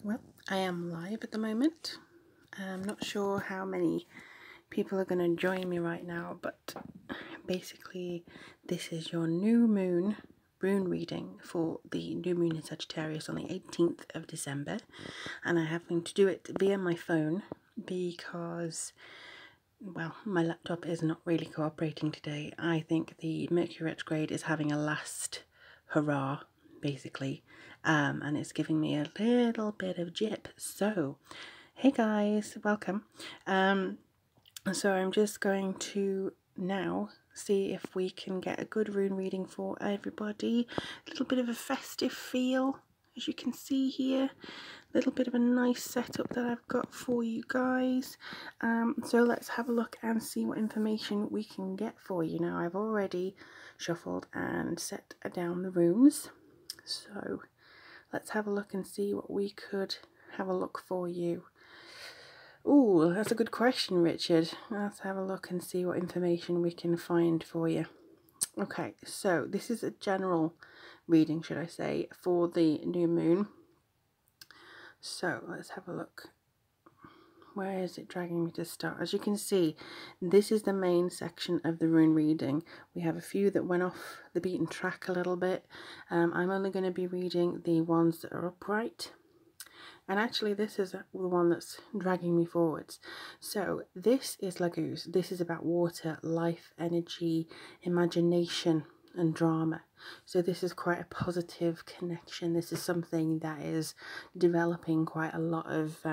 Well, I am live at the moment. I'm not sure how many people are going to join me right now, but basically this is your new moon rune reading for the new moon in Sagittarius on the 18th of December, and I happen to do it via my phone because, well, my laptop is not really cooperating today. I think the Mercury retrograde is having a last hurrah, basically, and it's giving me a little bit of jip. So, hey guys, welcome. So I'm just going to now see if we can get a good rune reading for everybody. A little bit of a festive feel, as you can see here. A little bit of a nice setup that I've got for you guys. So let's have a look and see what information we can get for you. Now I've already shuffled and set down the runes. So let's have a look and see what we could have a look for you. Ooh, that's a good question, Richard. Let's have a look and see what information we can find for you. Okay, so this is a general reading, should I say, for the new moon. So let's have a look. Where is it dragging me to start? As you can see, this is the main section of the rune reading. We have a few that went off the beaten track a little bit. I'm only going to be reading the ones that are upright. And actually this is the one that's dragging me forwards. So this is Laguz. This is about water, life, energy, imagination and drama. So this is quite a positive connection. This is something that is developing quite a lot of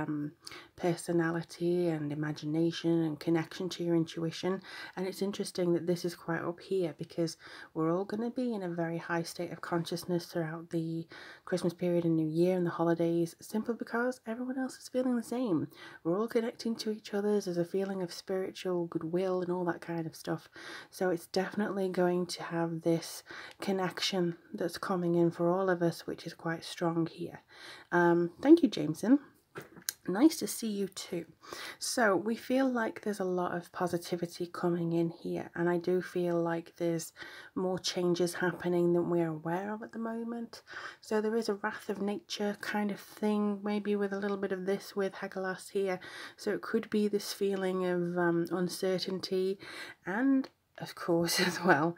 personality and imagination and connection to your intuition. And it's interesting that this is quite up here because we're all going to be in a very high state of consciousness throughout the Christmas period and New Year and the holidays, simply because everyone else is feeling the same. We're all connecting to each other. There's a feeling of spiritual goodwill and all that kind of stuff. So it's definitely going to have this connection that's coming in for all of us, which is quite strong here. Thank you, Jameson. Nice to see you too. So we feel like there's a lot of positivity coming in here, and I do feel like there's more changes happening than we're aware of at the moment. So there is a wrath of nature kind of thing, maybe with a little bit of this with Hagelas here. So it could be this feeling of uncertainty, and of course as well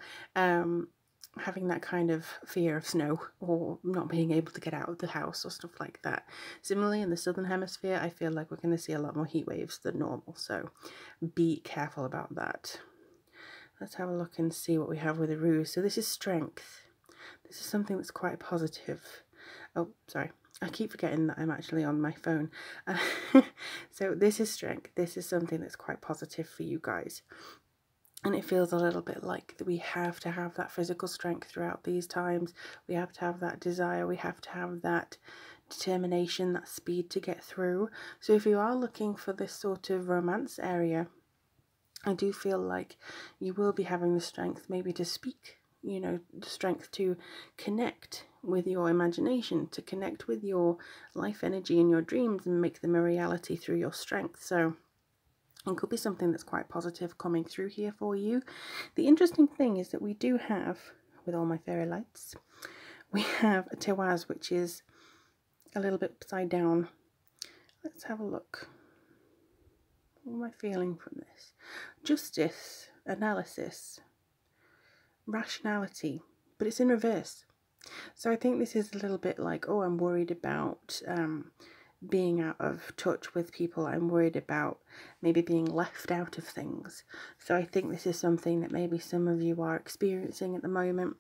having that kind of fear of snow or not being able to get out of the house or stuff like that. Similarly, in the southern hemisphere, I feel like we're going to see a lot more heat waves than normal, so be careful about that. Let's have a look and see what we have with the ruse. So this is strength. This is something that's quite positive. Oh, sorry. I keep forgetting that I'm actually on my phone. So this is strength. This is something that's quite positive for you guys. And it feels a little bit like we have to have that physical strength throughout these times. We have to have that desire. We have to have that determination, that speed to get through. So if you are looking for this sort of romance area, I do feel like you will be having the strength maybe to speak, you know, the strength to connect with your imagination, to connect with your life energy and your dreams and make them a reality through your strength. So it could be something that's quite positive coming through here for you. The interesting thing is that we do have, with all my fairy lights, we have a Tewaz, which is a little bit upside down. Let's have a look. What am I feeling from this? Justice, analysis, rationality, but it's in reverse. So I think this is a little bit like, oh, I'm worried about being out of touch with people. I'm worried about maybe being left out of things. So I think this is something that maybe some of you are experiencing at the moment.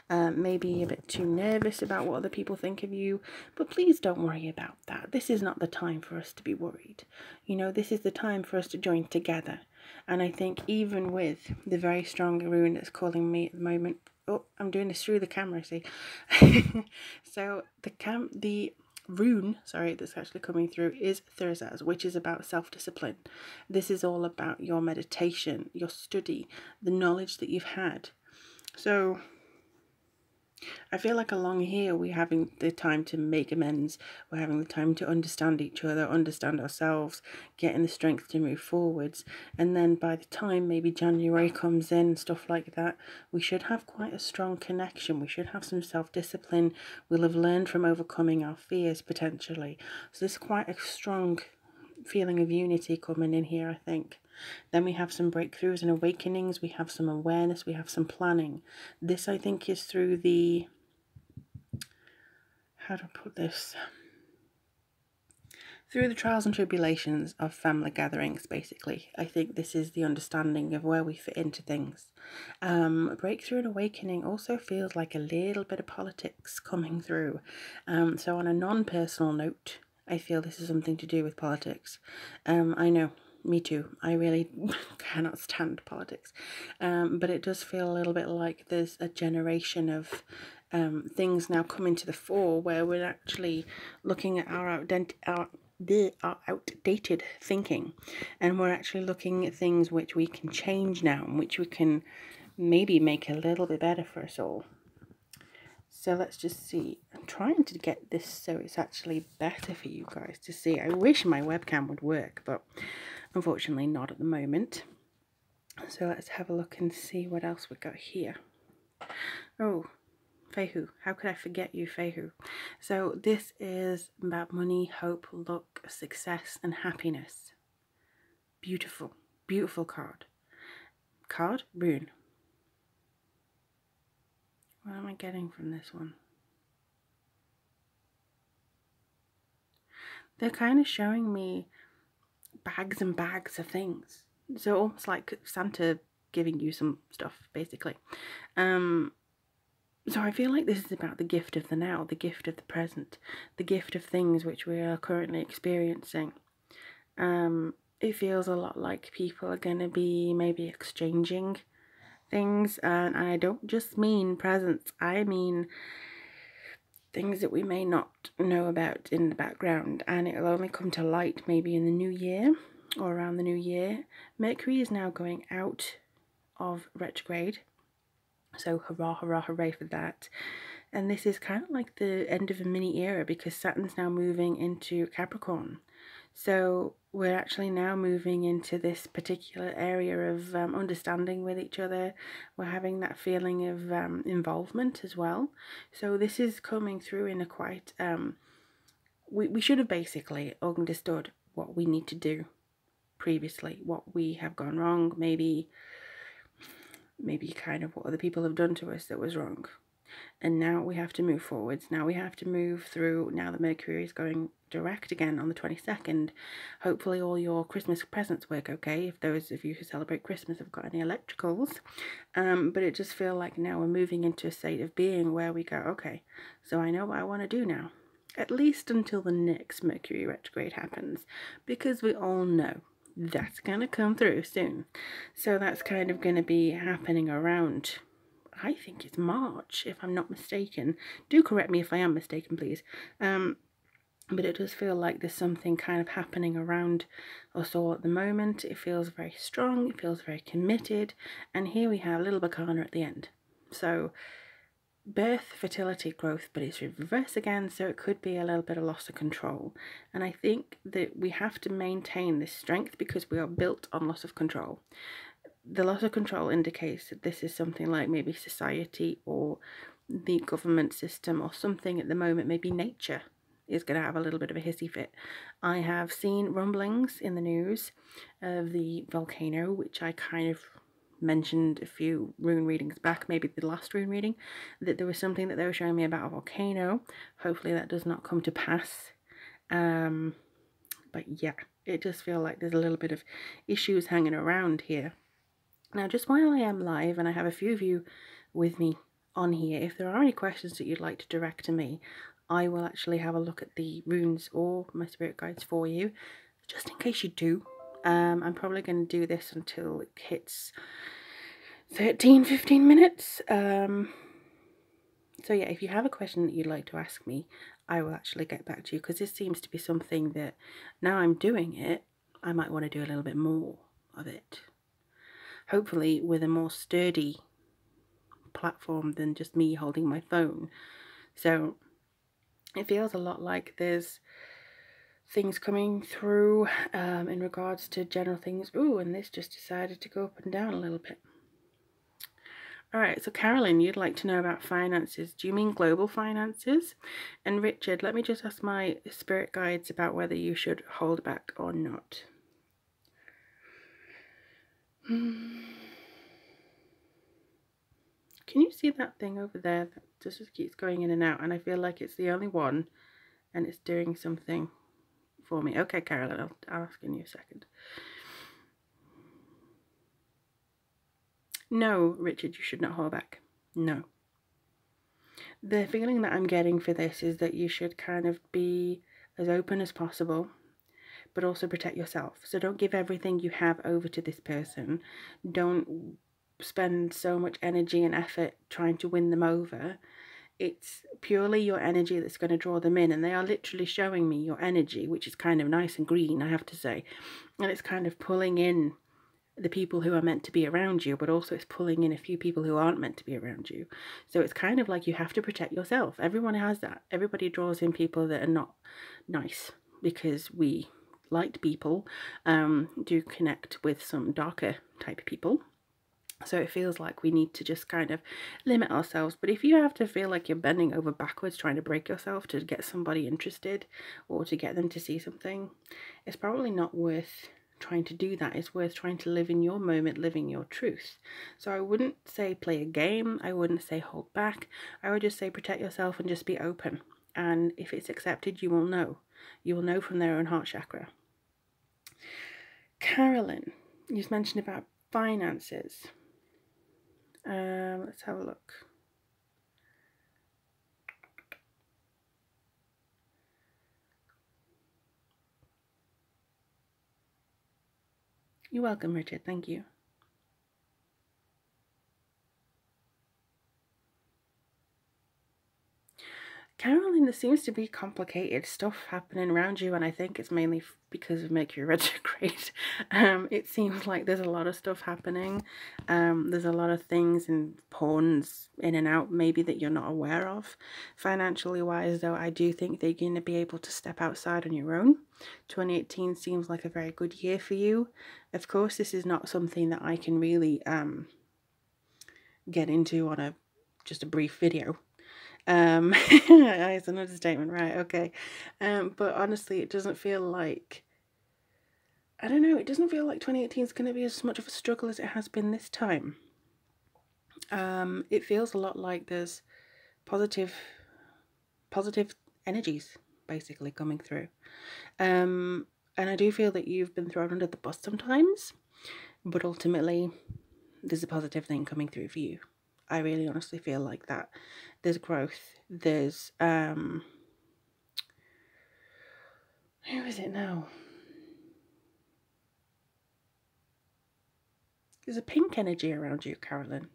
Maybe a bit too nervous about what other people think of you, but please don't worry about that. This is not the time for us to be worried. You know, this is the time for us to join together. And I think even with the very strong rune that's calling me at the moment, oh, I'm doing this through the camera, see. So the rune, sorry, that's actually coming through is Thursaz, which is about self-discipline. This is all about your meditation, your study, the knowledge that you've had. So I feel like along here we're having the time to make amends, we're having the time to understand each other, understand ourselves, getting the strength to move forwards, and then by the time maybe January comes in, stuff like that, we should have quite a strong connection, we should have some self-discipline, we'll have learned from overcoming our fears potentially. So there's quite a strong feeling of unity coming in here, I think. Then we have some breakthroughs and awakenings, we have some awareness, we have some planning. This, I think, is through the, how to put this, through the trials and tribulations of family gatherings, basically. I think this is the understanding of where we fit into things. Breakthrough and awakening also feels like a little bit of politics coming through. So on a non-personal note, I feel this is something to do with politics. I know, me too. I really cannot stand politics. But it does feel a little bit like there's a generation of things now coming to the fore where we're actually looking at our outdated thinking, and we're actually looking at things which we can change now and which we can maybe make a little bit better for us all. So let's just see. I'm trying to get this so it's actually better for you guys to see. I wish my webcam would work, but unfortunately not at the moment. So let's have a look and see what else we got here. Oh, Fehu. How could I forget you, Fehu? So this is about money, hope, luck, success, and happiness. Beautiful, beautiful card. Card, Rune. What am I getting from this one? They're kind of showing me bags and bags of things. So almost like Santa giving you some stuff, basically. So I feel like this is about the gift of the now, the gift of the present, the gift of things which we are currently experiencing. It feels a lot like people are going to be maybe exchanging things, and I don't just mean presents, I mean things that we may not know about in the background, and it'll only come to light maybe in the new year or around the new year. Mercury is now going out of retrograde, so hurrah, hurrah, hooray for that. And this is kind of like the end of a mini era because Saturn's now moving into Capricorn. So we're actually now moving into this particular area of understanding with each other. We're having that feeling of involvement as well. So this is coming through in a quite, we should have basically understood what we need to do previously, what we have gone wrong, maybe kind of what other people have done to us that was wrong. And now we have to move forwards. Now we have to move through, now that Mercury is going direct again on the 22nd. Hopefully all your Christmas presents work okay, if those of you who celebrate Christmas have got any electricals. But it just feels like now we're moving into a state of being where we go, okay, so I know what I want to do now. At least until the next Mercury retrograde happens, because we all know that's going to come through soon. So that's kind of going to be happening around, I think it's March, if I'm not mistaken. Do correct me if I am mistaken, please. But it does feel like there's something kind of happening around us all at the moment. It feels very strong, it feels very committed, and here we have Little Bacana at the end. So birth, fertility, growth, but it's reverse again, so it could be a little bit of loss of control. And I think that we have to maintain this strength because we are built on loss of control. The loss of control indicates that this is something like maybe society or the government system or something at the moment, maybe nature is going to have a little bit of a hissy fit. I have seen rumblings in the news of the volcano, which I kind of mentioned a few rune readings back, maybe the last rune reading, that there was something that they were showing me about a volcano. Hopefully that does not come to pass. But yeah, it does feel like there's a little bit of issues hanging around here. Now, just while I am live, and I have a few of you with me on here, if there are any questions that you'd like to direct to me, I will actually have a look at the runes or my spirit guides for you, just in case you do. I'm probably going to do this until it hits 13-15 minutes. So yeah, if you have a question that you'd like to ask me, I will actually get back to you, because this seems to be something that, now I'm doing it, I might want to do a little bit more of it. Hopefully with a more sturdy platform than just me holding my phone. So it feels a lot like there's things coming through in regards to general things. Ooh, and this just decided to go up and down a little bit. All right, so Carolyn, you'd like to know about finances. Do you mean global finances? And Richard, let me just ask my spirit guides about whether you should hold back or not. Can you see that thing over there that just keeps going in and out? And I feel like it's the only one and it's doing something for me. Okay, Carolyn, I'll ask in you a second. No, Richard, you should not hold back. No. The feeling that I'm getting for this is that you should kind of be as open as possible, but also protect yourself. So don't give everything you have over to this person. Don't spend so much energy and effort trying to win them over. It's purely your energy that's going to draw them in, and they are literally showing me your energy, which is kind of nice and green, I have to say. And it's kind of pulling in the people who are meant to be around you, but also it's pulling in a few people who aren't meant to be around you. So it's kind of like you have to protect yourself. Everyone has that. Everybody draws in people that are not nice, because we light people do connect with some darker type people. So it feels like we need to just kind of limit ourselves. But if you have to feel like you're bending over backwards trying to break yourself to get somebody interested or to get them to see something, it's probably not worth trying to do that. It's worth trying to live in your moment, living your truth. So I wouldn't say play a game. I wouldn't say hold back. I would just say protect yourself and just be open. And if it's accepted, you will know. You will know from their own heart chakra. Carolyn, you mentioned about finances. Let's have a look. You're welcome, Richard. Thank you. Carolyn, there seems to be complicated stuff happening around you, and I think it's mainly because of Mercury retrograde. It seems like there's a lot of stuff happening. There's a lot of things and pawns in and out maybe that you're not aware of. Financially wise, though, I do think that you're going to be able to step outside on your own. 2018 seems like a very good year for you. Of course, this is not something that I can really get into on just a brief video. It's an understatement, right? Okay. But honestly, it doesn't feel like, I don't know, it doesn't feel like 2018 is going to be as much of a struggle as it has been this time. It feels a lot like there's positive energies basically coming through. And I do feel that you've been thrown under the bus sometimes, but ultimately there's a positive thing coming through for you. I really honestly feel like that. There's growth. There's who is it now? There's a pink energy around you, Carolyn.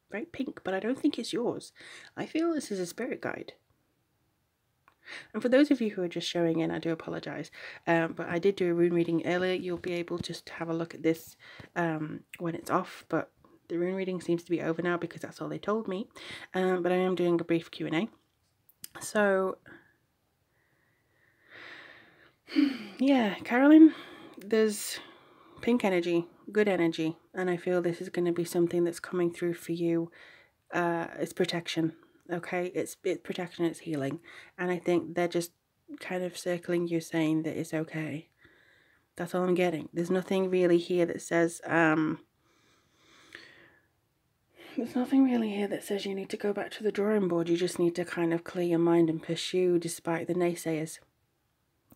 Very pink, but I don't think it's yours. I feel this is a spirit guide. And for those of you who are just showing in, I do apologise. But I did do a rune reading earlier. You'll be able just to have a look at this when it's off. But the rune reading seems to be over now because that's all they told me. But I am doing a brief Q&A. So, yeah, Carolyn, there's pink energy, good energy. And I feel this is going to be something that's coming through for you. It's protection. Okay, it's protection, it's healing. And I think they're just kind of circling you saying that it's okay. That's all I'm getting. There's nothing really here that says there's nothing really here that says you need to go back to the drawing board. You just need to kind of clear your mind and pursue despite the naysayers.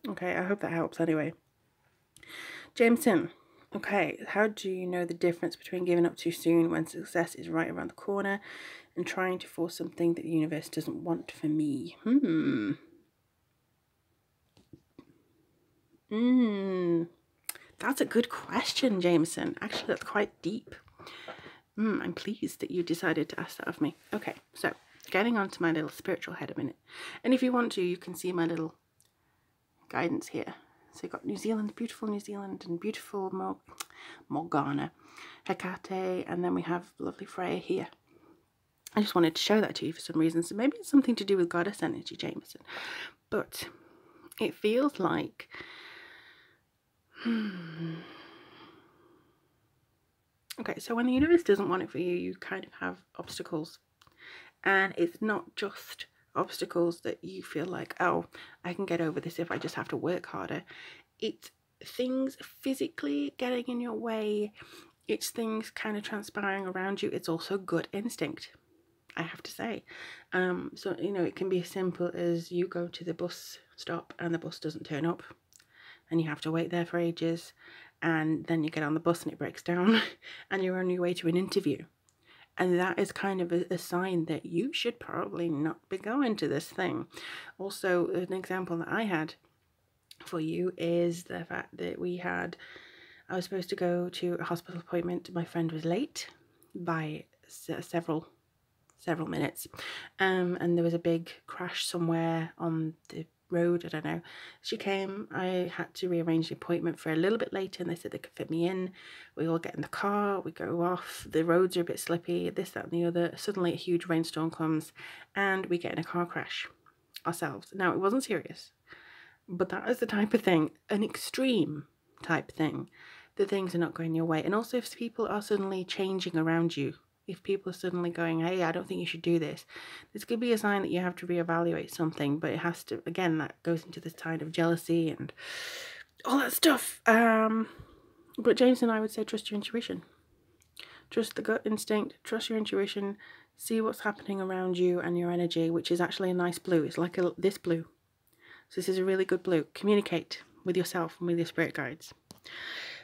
Okay, I hope that helps anyway. Jameson, okay, how do you know the difference between giving up too soon when success is right around the corner and trying to force something that the universe doesn't want for me? That's a good question, Jameson. Actually, that's quite deep. I'm pleased that you decided to ask that of me. Okay, so getting on to my little spiritual head a minute. And if you want to, you can see my little guidance here. So you've got New Zealand, beautiful New Zealand, and beautiful Morgana, Hecate, and then we have lovely Freya here. I just wanted to show that to you for some reason. So maybe it's something to do with goddess energy, Jameson. But it feels like okay, so when the universe doesn't want it for you, you kind of have obstacles. And it's not just obstacles that you feel like, oh, I can get over this if I just have to work harder. It's things physically getting in your way. It's things kind of transpiring around you. It's also gut instinct, I have to say. So, you know, it can be as simple as you go to the bus stop and the bus doesn't turn up and you have to wait there for ages, and then you get on the bus and it breaks down and you're on your way to an interview. And that is kind of a sign that you should probably not be going to this thing. Also, an example that I had for you is the fact that I was supposed to go to a hospital appointment. My friend was late by several minutes, and there was a big crash somewhere on the road. I don't know. She came. I had to rearrange the appointment for a little bit later, and they said they could fit me in. We all get in the car, we go off. The roads are a bit slippy, this, that, and the other. Suddenly a huge rainstorm comes and we get in a car crash ourselves. Now, it wasn't serious, but that is the type of thing, an extreme type thing, that things are not going your way. And also, if people are suddenly changing around you, if people are suddenly going, hey, I don't think you should do this, this could be a sign that you have to reevaluate something. But it has to, again, that goes into this tide of jealousy and all that stuff. But James and I would say trust your intuition. Trust the gut instinct, trust your intuition, see what's happening around you and your energy, which is actually a nice blue. It's like this blue. So this is a really good blue. Communicate with yourself and with your spirit guides.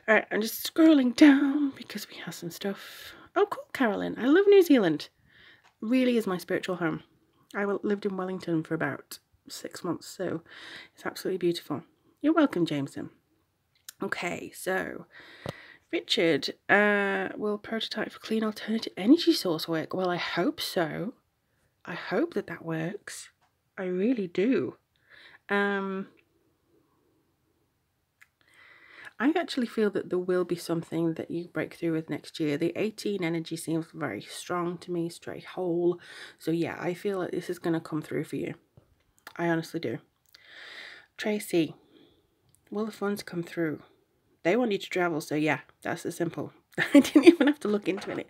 All right, I'm just scrolling down because we have some stuff. Oh, cool, Carolyn. I love New Zealand. Really is my spiritual home. I lived in Wellington for about 6 months, so it's absolutely beautiful. You're welcome, Jameson. Okay, so Richard, will prototype for clean alternative energy source work? Well, I hope so. I hope that works. I really do. I actually feel that there will be something that you break through with next year. The 18 energy seems very strong to me, straight whole. So yeah, I feel like this is going to come through for you. I honestly do. Tracy, will the funds come through? They want you to travel, so yeah, that's as simple. I didn't even have to look into it.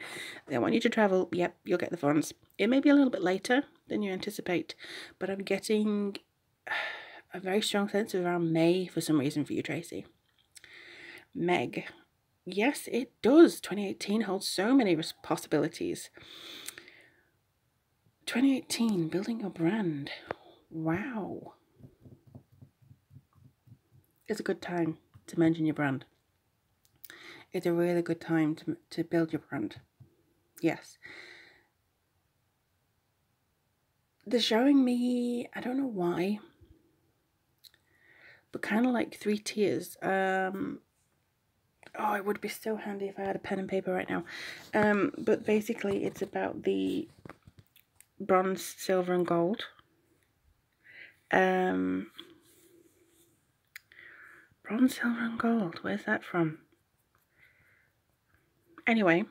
They want you to travel, yep, you'll get the funds. It may be a little bit later than you anticipate, but I'm getting a very strong sense of around May for some reason for you, Tracy. Meg, yes, it does. 2018 holds so many possibilities. 2018, building your brand. Wow. It's a good time to mention your brand. It's a really good time to build your brand. Yes. They're showing me, I don't know why, but kind of like 3 tiers. Oh, it would be so handy if I had a pen and paper right now. But basically it's about the bronze, silver and gold. Bronze, silver and gold. Where's that from? Anyway,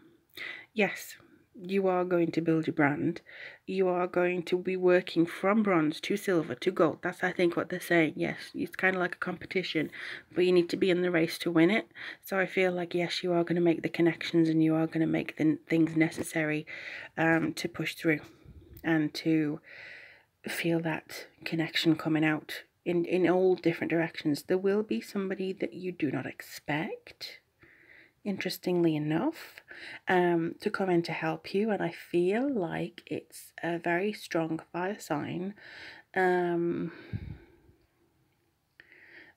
yes, you are going to build your brand. You are going to be working from bronze to silver to gold. That's, I think, what they're saying. Yes, it's kind of like a competition, but you need to be in the race to win it. So I feel like, yes, you are going to make the connections and you are going to make the things necessary to push through and to feel that connection coming out in all different directions. There will be somebody that you do not expect, interestingly enough, to come in to help you, and I feel like it's a very strong fire sign. They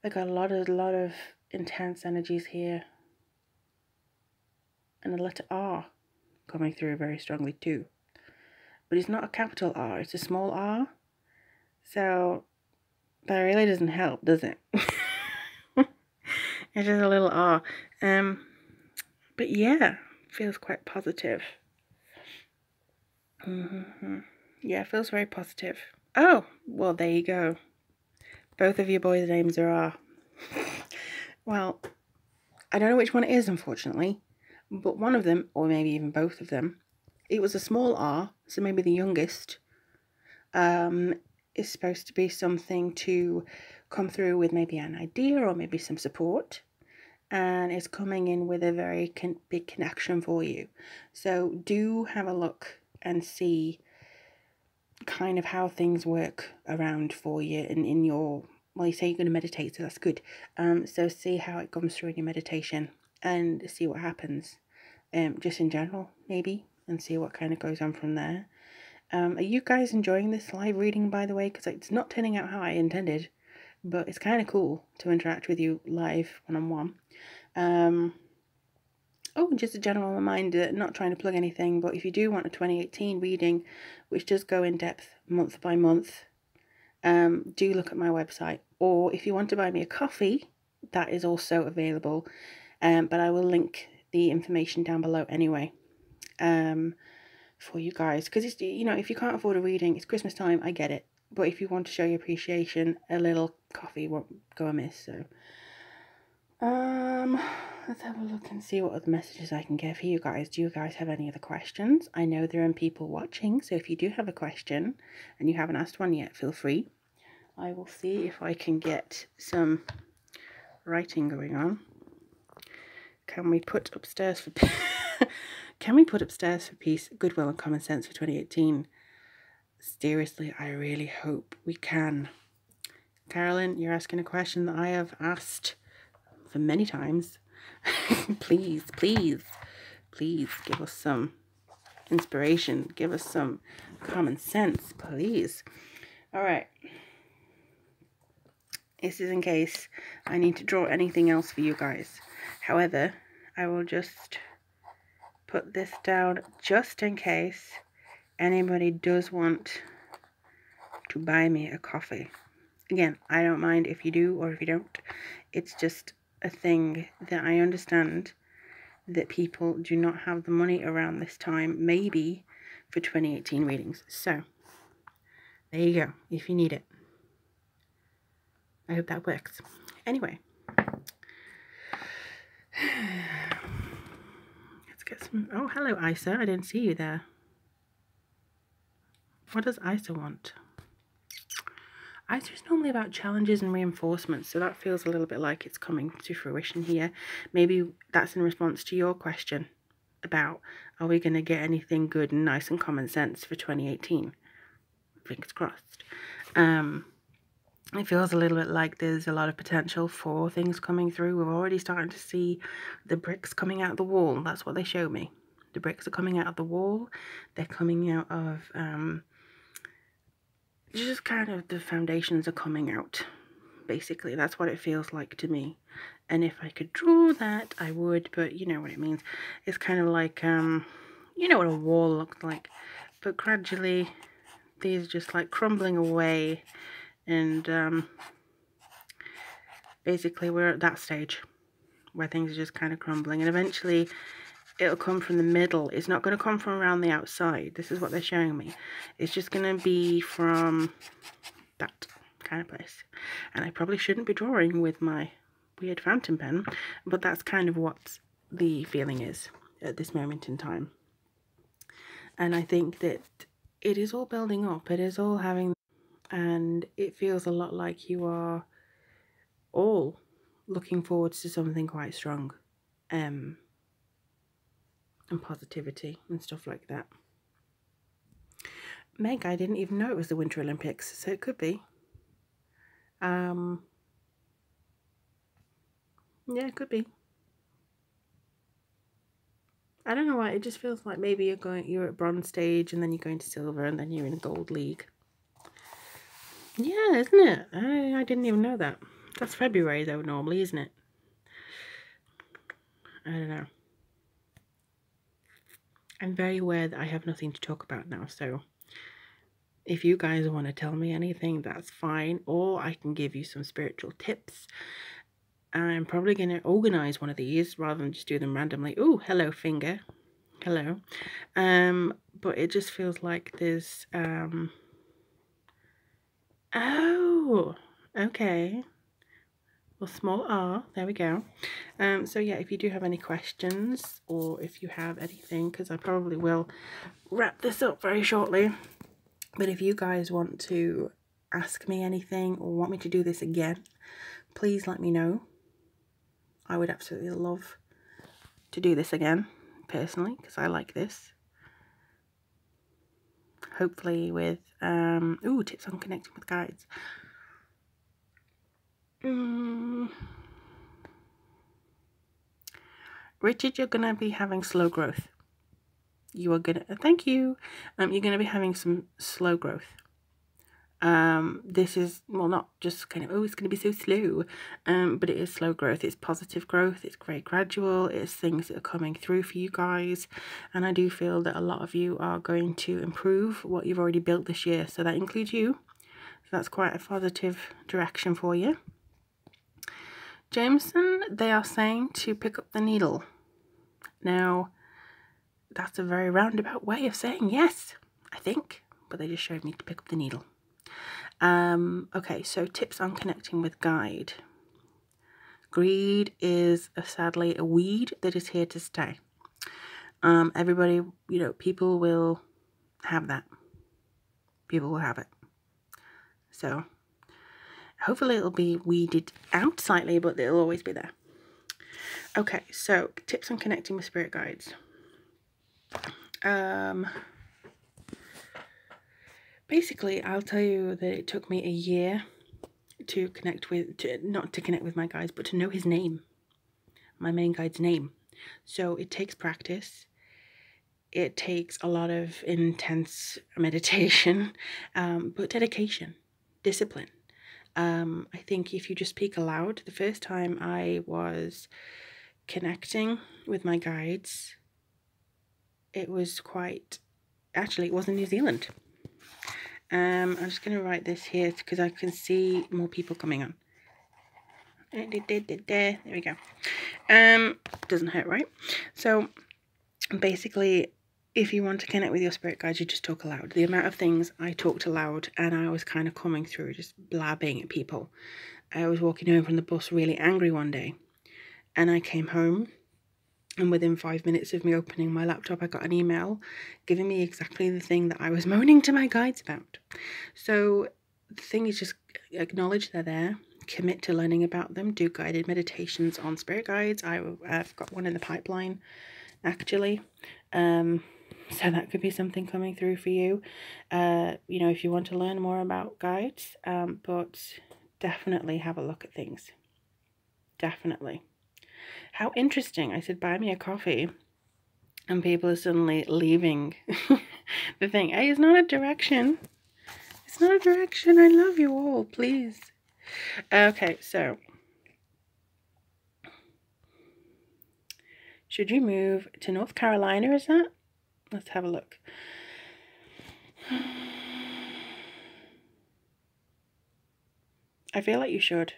got a lot of intense energies here, and the letter R coming through very strongly too, but it's not a capital R, it's a small r, so that really doesn't help, does it? It's just a little R. But yeah, feels quite positive. Yeah, feels very positive. Oh, well, there you go. Both of your boys' names are R. Well, I don't know which one it is, unfortunately, but one of them, or maybe even both of them, it was a small R, so maybe the youngest, is supposed to be something to come through with maybe an idea or maybe some support, and it's coming in with a very big connection for you. So do have a look and see kind of how things work around for you and in your, well, you say you're going to meditate, so that's good. So see how it comes through in your meditation and see what happens, just in general maybe, and see what kind of goes on from there. Are you guys enjoying this live reading, by the way? Because it's not turning out how I intended, but it's kind of cool to interact with you live one-on-one. Oh, and just a general reminder, not trying to plug anything, but if you do want a 2018 reading, which does go in depth month by month, do look at my website. Or if you want to buy me a coffee, that is also available. But I will link the information down below anyway, for you guys. Because, it's, you know, if you can't afford a reading, it's Christmas time, I get it. But if you want to show your appreciation, a little coffee won't go amiss, so... let's have a look and see what other messages I can get for you guys. Do you guys have any other questions? I know there are people watching, so if you do have a question and you haven't asked one yet, feel free. I will see if I can get some writing going on. Can we put upstairs for can we put upstairs for peace, goodwill and common sense for 2018? Seriously, I really hope we can. Carolyn, you're asking a question that I have asked for many times. Please, please, please give us some inspiration. Give us some common sense, please. All right. This is in case I need to draw anything else for you guys. However, I will just put this down just in case anybody does want to buy me a coffee. Again, I don't mind if you do or if you don't. It's just a thing that I understand that people do not have the money around this time, maybe for 2018 readings. So there you go, if you need it. I hope that works. Anyway, let's get some... Oh, hello, Isa. I didn't see you there. What does Isa want? Isa is normally about challenges and reinforcements, so that feels a little bit like it's coming to fruition here. Maybe that's in response to your question about, are we going to get anything good and nice and common sense for 2018? Fingers crossed. It feels a little bit like there's a lot of potential for things coming through. We're already starting to see the bricks coming out of the wall. That's what they show me. The bricks are coming out of the wall. They're coming out of... just kind of the foundations are coming out. Basically, that's what it feels like to me. And if I could draw that, I would, but you know what it means. It's kind of like, you know what a wall looks like. But gradually, these are just like crumbling away. And basically we're at that stage where things are just kind of crumbling, and eventually it'll come from the middle. It's not going to come from around the outside. This is what they're showing me. It's just going to be from that kind of place. And I probably shouldn't be drawing with my weird fountain pen, but that's kind of what the feeling is at this moment in time. And I think that it is all building up. It is all having... And it feels a lot like you are all looking forward to something quite strong. And positivity and stuff like that. Meg, I didn't even know it was the Winter Olympics, so it could be. Yeah, it could be. I don't know why, it just feels like maybe you're at bronze stage and then you're going to silver and then you're in a gold league. Yeah, isn't it? I didn't even know that. That's February though, normally, isn't it? I don't know. I'm very aware that I have nothing to talk about now, so if you guys want to tell me anything, that's fine, or I can give you some spiritual tips. I'm probably going to organise one of these rather than just do them randomly. Oh, hello, Finger. Hello. But it just feels like there's, oh, okay. or small r, there we go. So yeah, if you do have any questions, or if you have anything, because I probably will wrap this up very shortly, but if you guys want to ask me anything or want me to do this again, please let me know. I would absolutely love to do this again, personally, because I like this. Hopefully with, tips on connecting with guides. Richard, you're going to be having slow growth. You are going to, thank you, you're going to be having some slow growth. This is, well, not just kind of, oh, it's going to be so slow, but it is slow growth. It's positive growth. It's very gradual. It's things that are coming through for you guys, and I do feel that a lot of you are going to improve what you've already built this year, so that includes you. So that's quite a positive direction for you. Jameson, they are saying to pick up the needle. Now, that's a very roundabout way of saying yes, I think, but they just showed me to pick up the needle. Okay, so tips on connecting with guide. Greed is sadly a weed that is here to stay. Everybody, you know, people will have that. People will have it. So hopefully it'll be weeded out slightly, but it'll always be there. Okay, so tips on connecting with spirit guides. Basically, I'll tell you that it took me a year to connect with, not to connect with my guides, but to know his name, my main guide's name. So it takes practice. It takes a lot of intense meditation, but dedication, discipline. I think if you just speak aloud, the first time I was connecting with my guides, it was quite, actually it was in New Zealand. I'm just going to write this here because I can see more people coming on. There we go. Doesn't hurt, right? So basically, if you want to connect with your spirit guides, you just talk aloud. The amount of things I talked aloud, and I was kind of coming through just blabbing at people. I was walking home from the bus really angry one day, and I came home, and within 5 minutes of me opening my laptop, I got an email giving me exactly the thing that I was moaning to my guides about. So the thing is, just acknowledge they're there, commit to learning about them, do guided meditations on spirit guides. I've got one in the pipeline, actually. So that could be something coming through for you. You know, if you want to learn more about guides, but definitely have a look at things. Definitely. How interesting. I said, buy me a coffee, and people are suddenly leaving the thing. Hey, it's not a direction. It's not a direction. I love you all, please. Okay, so should you move to North Carolina, is that? Let's have a look. I feel like you should.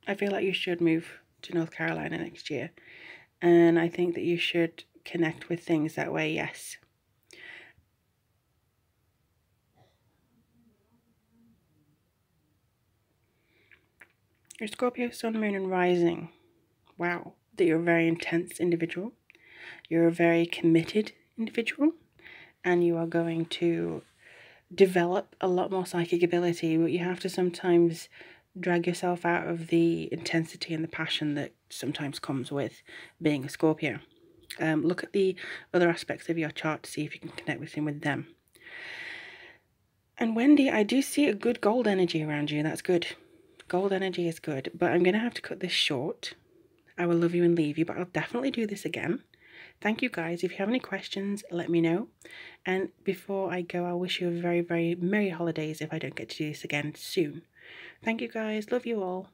I feel like you should move to North Carolina next year. And I think that you should connect with things that way, yes. Your Scorpio, Sun, Moon, and Rising. Wow, that you're a very intense individual. You're a very committed individual. And you are going to develop a lot more psychic ability, but you have to sometimes drag yourself out of the intensity and the passion that sometimes comes with being a Scorpio. Look at the other aspects of your chart to see if you can connect with them. And Wendy, I do see a good gold energy around you. That's good. Gold energy is good, but I'm going to have to cut this short. I will love you and leave you, but I'll definitely do this again. Thank you guys. If you have any questions, let me know. And before I go, I'll wish you a very, very merry holidays if I don't get to do this again soon. Thank you guys. Love you all.